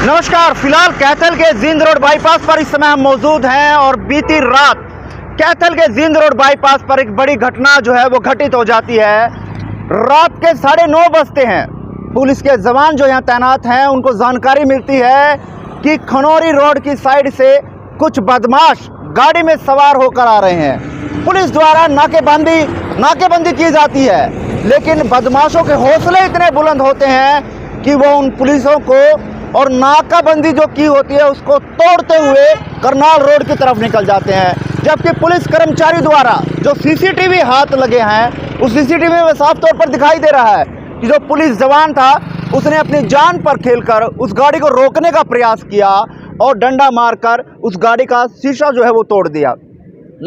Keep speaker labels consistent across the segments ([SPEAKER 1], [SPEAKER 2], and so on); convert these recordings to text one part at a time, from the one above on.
[SPEAKER 1] नमस्कार। फिलहाल कैथल के जींद रोड बाईपास पर इस समय हम मौजूद हैं और बीती रात कैथल के जींद रोड बाईपास पर एक बड़ी घटना जो है वो घटित हो जाती है। रात के 9:30 बजते हैं। पुलिस के जवान जो यहाँ तैनात हैं उनको जानकारी मिलती है कि खनौरी रोड की साइड से कुछ बदमाश गाड़ी में सवार होकर आ रहे हैं। पुलिस द्वारा नाकेबंदी की जाती है, लेकिन बदमाशों के हौसले इतने बुलंद होते हैं कि वो उन पुलिसों को और नाकाबंदी जो की होती है उसको तोड़ते हुए करनाल रोड की तरफ निकल जाते हैं। जबकि पुलिस कर्मचारी द्वारा जो सीसीटीवी हाथ लगे हैं उस सीसीटीवी में साफ तौर पर दिखाई दे रहा है कि जो पुलिस जवान था उसने अपनी जान पर खेलकर उस गाड़ी को रोकने का प्रयास किया और डंडा मारकर उस गाड़ी का शीशा जो है वो तोड़ दिया,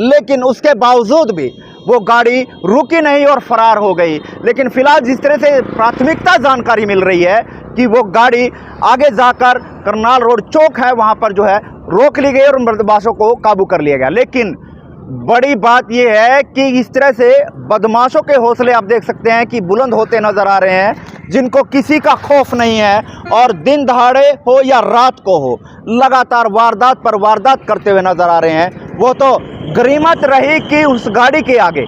[SPEAKER 1] लेकिन उसके बावजूद भी वो गाड़ी रुकी नहीं और फरार हो गई। लेकिन फिलहाल जिस तरह से प्राथमिकता जानकारी मिल रही है कि वो गाड़ी आगे जाकर करनाल रोड चौक है वहाँ पर जो है रोक ली गई और बदमाशों को काबू कर लिया गया। लेकिन बड़ी बात यह है कि इस तरह से बदमाशों के हौसले आप देख सकते हैं कि बुलंद होते नजर आ रहे हैं, जिनको किसी का खौफ नहीं है और दिन दहाड़े हो या रात को हो लगातार वारदात पर वारदात करते हुए नजर आ रहे हैं। वो तो गनीमत रही कि उस गाड़ी के आगे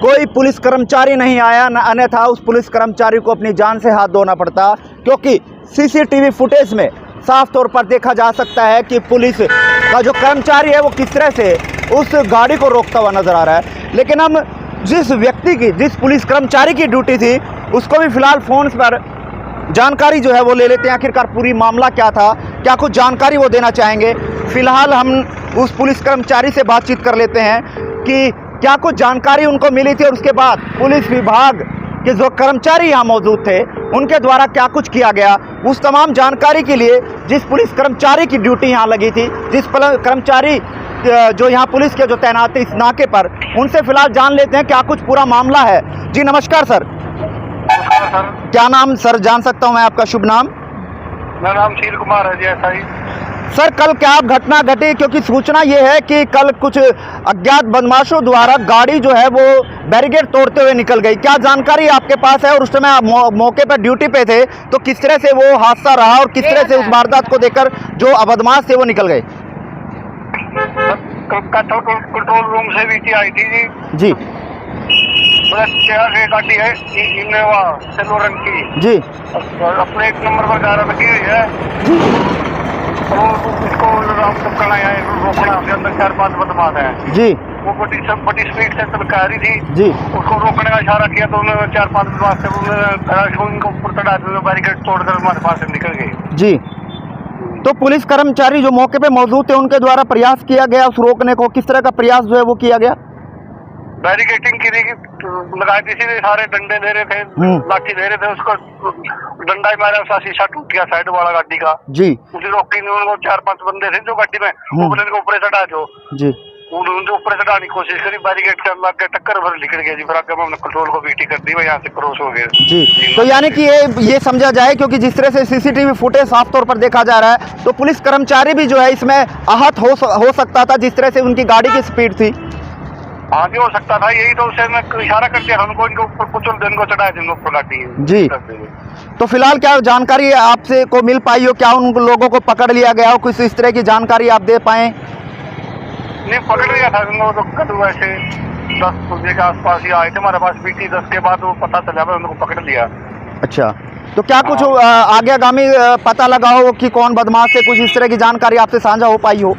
[SPEAKER 1] कोई पुलिस कर्मचारी नहीं आया, अन्यथा उस पुलिस कर्मचारी को अपनी जान से हाथ धोना पड़ता, क्योंकि सीसीटीवी फुटेज में साफ तौर पर देखा जा सकता है कि पुलिस का जो कर्मचारी है वो किस तरह से उस गाड़ी को रोकता हुआ नजर आ रहा है। लेकिन हम जिस पुलिस कर्मचारी की ड्यूटी थी उसको भी फिलहाल फोन पर जानकारी जो है वो ले लेते हैं, आखिरकार पूरी मामला क्या था, क्या कुछ जानकारी वो देना चाहेंगे। फिलहाल हम उस पुलिस कर्मचारी से बातचीत कर लेते हैं कि क्या कुछ जानकारी उनको मिली थी और उसके बाद पुलिस विभाग के जो कर्मचारी यहाँ मौजूद थे उनके द्वारा क्या कुछ किया गया। उस तमाम जानकारी के लिए जिस पुलिस कर्मचारी की ड्यूटी यहाँ लगी थी, जिस कर्मचारी जो यहाँ पुलिस के जो तैनात थे इस नाके पर, उनसे फिलहाल जान लेते हैं क्या कुछ पूरा मामला है। जी नमस्कार सर।
[SPEAKER 2] नमस्कार सर।
[SPEAKER 1] क्या नाम सर जान सकता हूँ मैं आपका शुभ नाम?
[SPEAKER 2] मेरा नाम शील कुमार है जी। ऐसा ही
[SPEAKER 1] सर, कल क्या घटना घटी, क्योंकि सूचना ये है कि कल कुछ अज्ञात बदमाशों द्वारा गाड़ी जो है वो बैरिकेड तोड़ते हुए निकल गई। क्या जानकारी आपके पास है और उस समय आप मौके पर ड्यूटी पे थे तो किस तरह से वो हादसा रहा और किस तरह से उस वारदात को देखकर जो बदमाश थे वो निकल गए?
[SPEAKER 2] कैथल कंट्रोल रूम से वीटी आई थी जी। गाड़ी है इनोवा सेलो रंग की जी, अपने 1 नंबर पर गाड़ी लगी हुई है जी। तो इसको रोकना है, उसके अंदर 4-5 बदमाश हैं जी। वो बड़ी स्पीड से चलका रही थी जी। उसको रोकने का इशारा किया तो उन्होंने 4-5 बदमाश थे उनको ऊपर चढ़ा बैरिकेड तोड़कर हमारे पास से निकल गई जी। तो पुलिस कर्मचारी जो मौके पे मौजूद थे उनके द्वारा प्रयास किया गया उस रोकने को, किस तरह का प्रयास जो है वो किया गया? बैरिकेटिंग की लगाई थी, सारे डंडे दे रहे थे, लाठी दे रहे थे, उसको डंडा ही मारा, उसका शीशा टूट गया साइड वाला गाड़ी का जी। उसी रोकी नहीं, उनको 4-5 बंदे थे जो गाड़ी में ऊपर चढ़ा जो जी, उनके ऊपर चढ़ाने की कोशिश करी, बैरिकेड के लग गए, टक्कर भर निकल गया जी। फिर आगे हमने कंट्रोल को बीटी कर दी, यहाँ से क्रॉस हो गए जी। तो यानी कि ये समझा जाए, क्योंकि जिस तरह से सीसीटीवी फुटेज साफ तौर पर देखा जा रहा है तो पुलिस कर्मचारी भी जो है इसमें आहत हो सकता था, जिस तरह से उनकी गाड़ी की स्पीड थी। आगे हो सकता था, यही तो उसे मैं इशारा कर दिया हमको, इनको ऊपर कुचल दिन को चढ़ाया जिनको ऊपर गाड़ी जी। तो फिलहाल क्या जानकारी आपसे को मिल पाई हो, क्या उन लोगों को पकड़ लिया गया हो, कुछ इस तरह की जानकारी आप दे पाए? नहीं, पकड़ लिया था उनको तो कल वैसे 10 बजे के आसपास ही आए थे हमारे पास बीटी, 10 के बाद वो पता चला उनको पकड़ लिया। अच्छा, तो क्या कुछ आगे आगामी पता लगा हो कि कौन बदमाश है, कुछ इस तरह की जानकारी आपसे साझा हो पाई हो?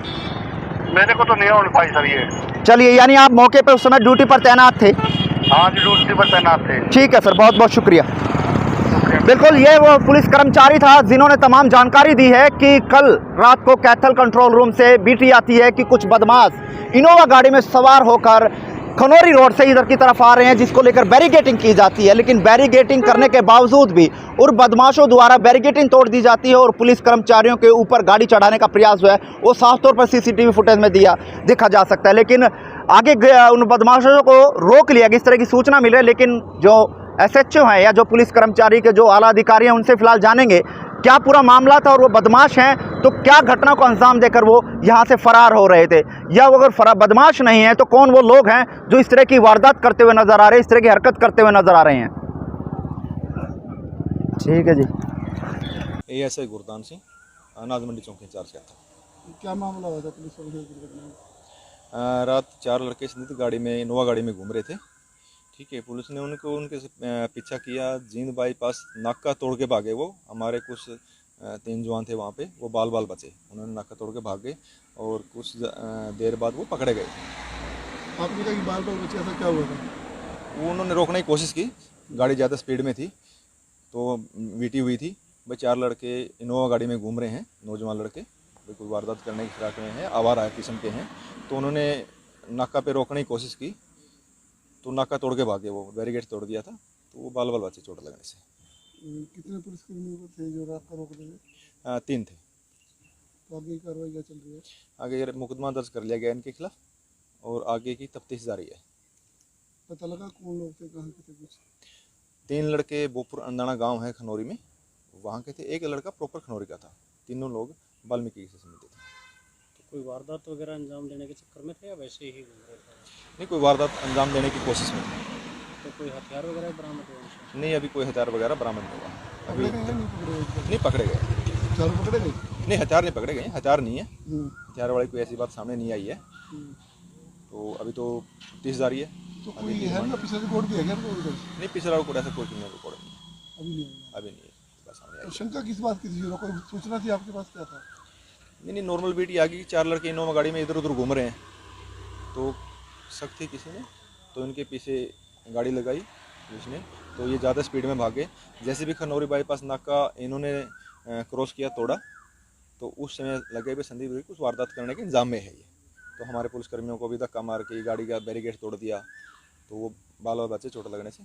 [SPEAKER 2] मेरे को तो नहीं हो पाई सर ये। चलिए, यानी आप मौके पर उस समय ड्यूटी पर तैनात थे? हाँ जी, ड्यूटी पर तैनात थे। ठीक है सर, बहुत बहुत शुक्रिया। बिल्कुल, ये वो पुलिस कर्मचारी था जिन्होंने तमाम जानकारी दी है कि कल रात को कैथल कंट्रोल रूम से बीटी आती है कि कुछ बदमाश इनोवा गाड़ी में सवार होकर खनौरी रोड से इधर की तरफ आ रहे हैं, जिसको लेकर बैरिकेटिंग की जाती है। लेकिन बैरिकेटिंग करने के बावजूद भी उन बदमाशों द्वारा बैरिकेटिंग तोड़ दी जाती है और पुलिस कर्मचारियों के ऊपर गाड़ी चढ़ाने का प्रयास जो है वो साफ तौर पर सीसीटीवी फुटेज में देखा जा सकता है। लेकिन आगे उन बदमाशों को रोक लिया, इस तरह की सूचना मिल रही है। लेकिन जो SHO हैं या जो पुलिस कर्मचारी के जो आला अधिकारी हैं उनसे फिलहाल जानेंगे क्या पूरा मामला था और वो बदमाश हैं तो क्या घटना को अंजाम देकर वो यहाँ से फरार हो रहे थे, या वो अगर बदमाश नहीं है तो कौन वो लोग हैं जो इस तरह की वारदात करते हुए नजर आ रहे हैं, इस तरह की हरकत करते हुए नजर आ रहे हैं। ठीक है जी।
[SPEAKER 3] ASI गुरदान सिंह अनाज मंडी चौकी इंचार्ज क्या था।
[SPEAKER 4] क्या मामला हुआ था पुलिस वालों की दुर्घटना में?
[SPEAKER 3] रात 4 लड़के संदिग्ध गाड़ी में इनोवा गाड़ी में घूम रहे थे। ठीक है, पुलिस ने उनको उनके पीछा किया। जींद बाईपास नाका तोड़ के भागे वो। हमारे कुछ 3 जवान थे वहाँ पे, वो बाल बाल बचे। उन्होंने नाका तोड़ के भाग गए और कुछ देर बाद वो पकड़े गए।
[SPEAKER 4] आपने कहा कि बाल बाल बच्चे, ऐसा क्या हुआ था?
[SPEAKER 3] वो उन्होंने रोकने की कोशिश की, गाड़ी ज़्यादा स्पीड में थी तो वीटी हुई थी। भाई 4 लड़के इनोवा गाड़ी में घूम रहे हैं, नौजवान लड़के, भाई कोई वारदात करने की फिराक में हैं, आवारा किस्म के हैं। तो उन्होंने नाका पे रोकने की कोशिश की तो नाका तोड़ के भागे वो, बैरिकेड तोड़ दिया था। तो वो बाल बाल बचे चोट लगने से।
[SPEAKER 4] कितने पुलिसकर्मी थे जो रात का रोक रहे थे?
[SPEAKER 3] 3 थे।
[SPEAKER 4] तो आगे की कार्रवाई क्या चल रही है?
[SPEAKER 3] आगे ये मुकदमा दर्ज कर लिया गया इनके खिलाफ और आगे की तफ्तीश जारी है।
[SPEAKER 4] पता लगा कौन लोग थे, कहाँ के थे कुछ?
[SPEAKER 3] 3 लड़के बोपुर अंदाना गांव है खनौरी में, वहाँ के थे। एक लड़का प्रॉपर खनौरी का था। तीनों लोग वाल्मीकि से संबंधित थे।
[SPEAKER 5] तो कोई वारदात वगैरह अंजाम देने के चक्कर में थे या वैसे ही घूम रहे थे?
[SPEAKER 3] नहीं, कोई वारदात अंजाम देने की कोशिश में थे।
[SPEAKER 5] तो कोई हथियार वगैरह बरामद हुए उनसे?
[SPEAKER 3] नहीं, अभी कोई हथियार वगैरह बरामद नहीं हुआ। अभी
[SPEAKER 4] पकड़े गए या नहीं पकड़े गए?
[SPEAKER 3] नहीं पकड़े गए।
[SPEAKER 4] चारों पकड़े गए?
[SPEAKER 3] नहीं, हथियार नहीं पकड़े गए। हथियार नहीं है,
[SPEAKER 4] हम्म,
[SPEAKER 3] हथियार वाली कोई ऐसी बात सामने नहीं आई है।
[SPEAKER 4] हम्म।
[SPEAKER 3] तो अभी तो तफ्तीश जारी है।
[SPEAKER 4] तो कोई है ना पीछे रिकॉर्ड भी है क्या उनको उधर?
[SPEAKER 3] नहीं, पिछला कोई ऐसा कोई क्रिमिनल रिकॉर्ड नहीं है।
[SPEAKER 4] अभी नहीं है।
[SPEAKER 3] अभी नहीं है, बस सामने
[SPEAKER 4] तो
[SPEAKER 3] आई।
[SPEAKER 4] शंका किस बात की थी? जो कोई सूचना थी आपके पास, क्या था?
[SPEAKER 3] नहीं, नॉर्मल बीट आ गई। 4 लड़के इनोवा गाड़ी में इधर उधर घूम रहे हैं तो शक थी किसी ने, तो इनके पीछे गाड़ी लगाई पुलिस ने। तो ये ज़्यादा स्पीड में भागे। जैसे भी खनौरी बाईपास नाका इन्होंने क्रॉस किया, तोड़ा, तो उस समय लगे हुए संदीप हुई कुछ वारदात करने के इंजाम में है ये। तो हमारे पुलिसकर्मियों को भी धक्का मार के गाड़ी का बैरिकेड तोड़ दिया। तो वो बाल बाल बचे चोट लगने से,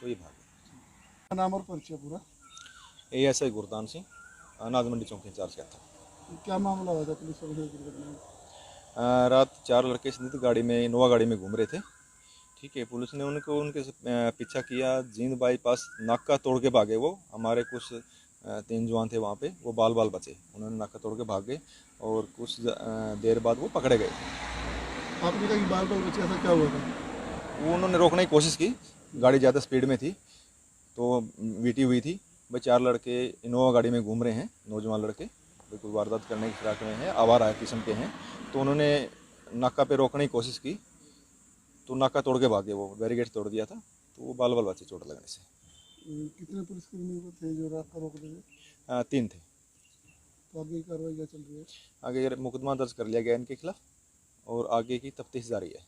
[SPEAKER 3] तो ये भागे।
[SPEAKER 4] नाम और परिचय पूरा?
[SPEAKER 3] ASI गुरदान सिंह, अनाज मंडी चौकी इंचार्ज क्या था।
[SPEAKER 4] क्या मामला हुआ था पुलिस वालों की दुर्घटना में?
[SPEAKER 3] रात 4 लड़के संदिग्ध गाड़ी में इनोवा गाड़ी में घूम रहे थे। ठीक है, पुलिस ने उनको उनके पीछा किया। जींद बाईपास नाका तोड़ के भागे वो। हमारे कुछ 3 जवान थे वहाँ पे, वो बाल बाल बचे। उन्होंने नाका तोड़ के भाग गए और कुछ देर बाद वो पकड़े गए।
[SPEAKER 4] आपने कहा कि बाल बाल बच्चे, ऐसा क्या हुआ था?
[SPEAKER 3] वो उन्होंने रोकने की कोशिश की, गाड़ी ज़्यादा स्पीड में थी तो वीटी हुई थी। भाई 4 लड़के इनोवा गाड़ी में घूम रहे हैं, नौजवान लड़के, भाई कोई वारदात करने की फिराक में हैं, आवारा किस्म के हैं। तो उन्होंने नाका पे रोकने की कोशिश की तो नाका तोड़ के भागे वो, बैरिकेड तोड़ दिया था। तो वो बाल बाल बचे चोट लगने से।
[SPEAKER 4] कितने पुलिसकर्मी थे जो रात का रोक रहे थे?
[SPEAKER 3] 3 थे।
[SPEAKER 4] तो आगे की कार्रवाई क्या चल रही है?
[SPEAKER 3] आगे ये मुकदमा दर्ज कर लिया गया इनके खिलाफ और आगे की तफ्तीश जारी है।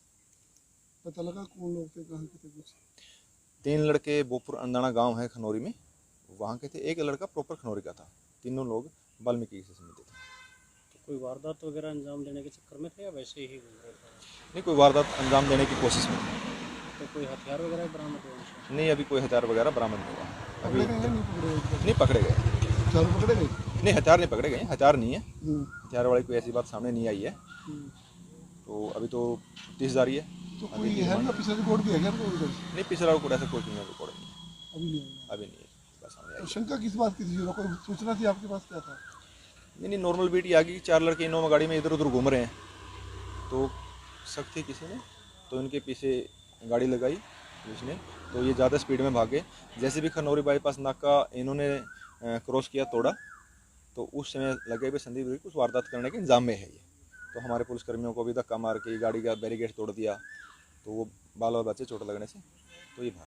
[SPEAKER 4] पता लगा कौन लोग थे, कहाँ के थे कुछ?
[SPEAKER 3] 3 लड़के बोपुर अंदाना गांव है खनौरी में, वहाँ के थे। एक लड़का प्रॉपर खनौरी का था। तीनों लोग वाल्मीकि से संबंधित थे।
[SPEAKER 5] तो कोई वारदात वगैरह अंजाम देने के चक्कर में थे या वैसे ही घूम रहे थे?
[SPEAKER 3] नहीं, कोई वारदात अंजाम देने की कोशिश में थे।
[SPEAKER 5] तो कोई हथियार वगैरह बरामद हुए उनसे?
[SPEAKER 3] नहीं, अभी कोई हथियार वगैरह बरामद नहीं हुआ। अभी
[SPEAKER 4] पकड़े गए या नहीं पकड़े गए?
[SPEAKER 3] नहीं पकड़े गए।
[SPEAKER 4] चारों पकड़े गए?
[SPEAKER 3] नहीं, हथियार नहीं पकड़े गए। हथियार नहीं है,
[SPEAKER 4] हम्म,
[SPEAKER 3] हथियार वाली कोई ऐसी बात सामने नहीं आई है।
[SPEAKER 4] हम्म।
[SPEAKER 3] तो अभी तो तफ्तीश जारी है।
[SPEAKER 4] तो कोई है ना पीछे रिकॉर्ड भी है क्या उनको उधर?
[SPEAKER 3] नहीं, पिछला कोई ऐसा कोई क्रिमिनल रिकॉर्ड नहीं है।
[SPEAKER 4] अभी नहीं है।
[SPEAKER 3] अभी नहीं है, बस सामने आई।
[SPEAKER 4] तो शंका किस बात की थी? जो कोई सूचना थी आपके पास, क्या था?
[SPEAKER 3] नहीं, नॉर्मल बीट आ गई। 4 लड़के इनोवा गाड़ी में इधर उधर घूम रहे हैं तो शक थी किसी ने, तो इनके पीछे गाड़ी लगाई पुलिस ने। तो ये ज़्यादा स्पीड में भागे। जैसे भी खनौरी बाईपास नाका इन्होंने क्रॉस किया, तोड़ा, तो उस समय लगे हुए संदीप हुई कुछ वारदात करने के इंजाम में है ये। तो हमारे पुलिसकर्मियों को भी धक्का मार के गाड़ी का बैरिकेड तोड़ दिया। तो वो बाल बाल बचे चोट लगने से, तो ये भागे।